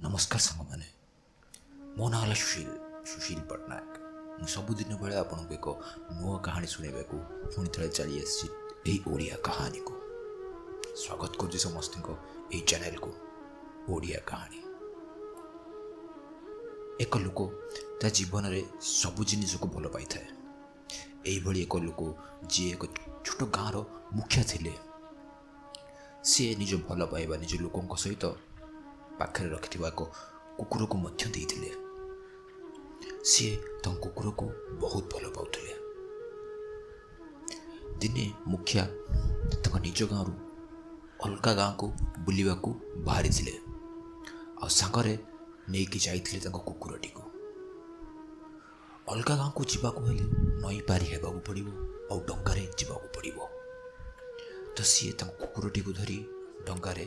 नमस्कार सांग मैंने मो ना सुशील सुशील पट्टनायक मु सबुदिन भाया आपको एक नुआ कहानी शुणा पुणी थे चली आसी ओडिया कहानी को स्वागत कर समस्त यही चैनल को ओडिया कहानी। एक लोक ता जीवन में सबु जिनिस को भल पाई था। यही एक लोक जी एक छोट गाँव मुखिया थिले। सी निज भल पाइबा निज लोकों सहित पाखे रखि एक कुकुर को मध्य देइथिले। सी कुकुर को बहुत भल पाउथिले। दिने मुखिया निज गाँव अलग गाँव को बुलवा को बाहरी थिले आ सांगरे नेकी जाइथिले कुकुरटी को। अलग गाँव को जीवाक हेले नई पारी हेबाकू पड़िबो और डंगारे जीवाकू पड़िबो। तो सी कुकुरटी को धरी डंगारे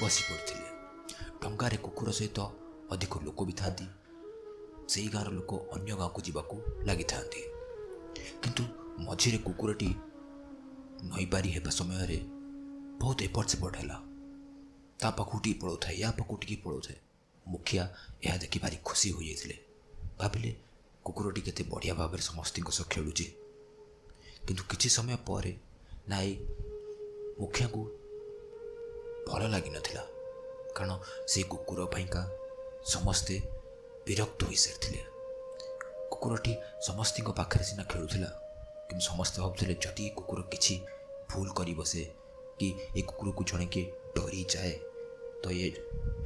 बसी पड़थिले। डंगारे कुकुर सहित अधिक लोक भी था। से गाँव लोक अन्य गाँव को जीवाकू लगी था। किंतु मझिरे कुकुरटी नई पारी हेबा समय बहुत एपट सेपट है। ता पाखुटी पड़ो था या पाखुटी पड़ो थे। मुखिया यह देखि भारी खुशी हो जाते। भाविले कुकुरटी केते बढ़िया भाव में समस्त सह खेलुची। किंतु किछि समय पर नाई मुखिया को भल लगी नथिला। कारण से कुकुर पाइका समस्ते विरक्त हो सारी। कुकुरटी समस्त पाखे सीना खेलुला कि समस्त भावुले जदि कुकुर किसी भूल कर बसे कि ये कुकुर को जड़े किए डरी जाए तो ये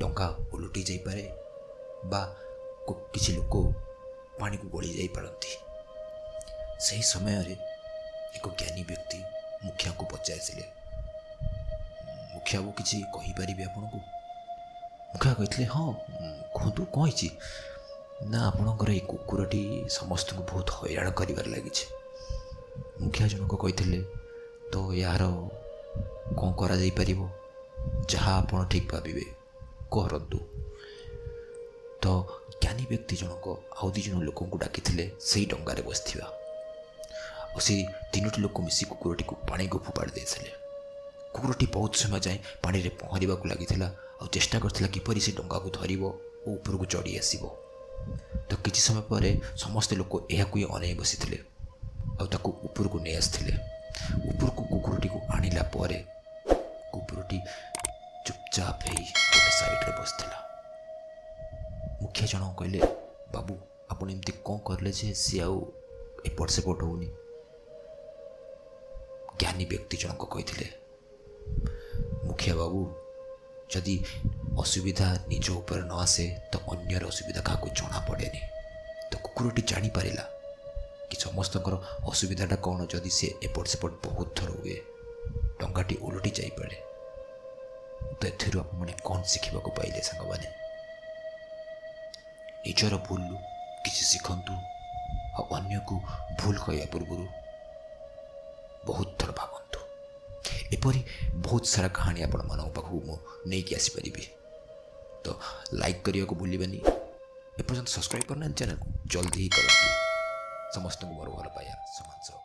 टंका उलटी जापे बा किसी लोक पानी को गली जापरती। सही समय एक ज्ञानी व्यक्ति मुखिया को पचारे मुखिया वो किसी कहीपर आपन को। मुखिया कहते हाँ कहतु कही ना आपणकर ये कुकुरटी समस्त को बहुत हैरान कर लगी। मुखिया जनक कहते तो यार कौन करा जाई परिबो जहाँ आप ठीक भावे कहतु। तो ज्ञानी व्यक्ति जनक आउ दी जन लोक डाकी से डंगारे बसथिबा और से तीनोटी लोक मिसी कुकुरटी को पानी को फोपाड़ी देते। कुकुरटी बहुत समय जाए पानी रे पहरवा को लगी और चेष्टा करथिला किपरि से डंगा को धरिबो और ऊपर को चढ़ी आसीबो। तो किछि समय पर समस्त लोक यह को अनै बसिथिले और ताको ऊपर को नहीं आसथिले। ऊपर को कुकुरटी को आनिला परे कुकुरटी चुपचाप है गोटे साइड रे बसथिला। मुखिया जन कहले बाबू आपण एमती कौन करले जे सी आउ एपट सेपट होनी। ज्ञानी व्यक्ति जनक कहते मुखिया बाबू जदि असुविधा निज ऊपर न आसे तो अन्यर असुविधा क्या जना पड़े। तो कुकुरटी जानी पारिला कि समस्त असुविधाटा कौन जदि से एपट सेपट बहुत थर हुए डंगाटी उलटी जापे। तो एथेरु आपने कौन शिखा पाइले सांग मैंने निजर भूल किसी शिखंतु और अन्य को भूल कहवा पूर्व बहुत थर भावतु। एपरी बहुत सारा कहानी आपण मान पाखु नहीं आसीपारि। तो लाइक करने को भूलि एपर्यंत सब्सक्राइब करना चैनल को जल्दी ही करूँ। समस्त को मोर भल पाया समान।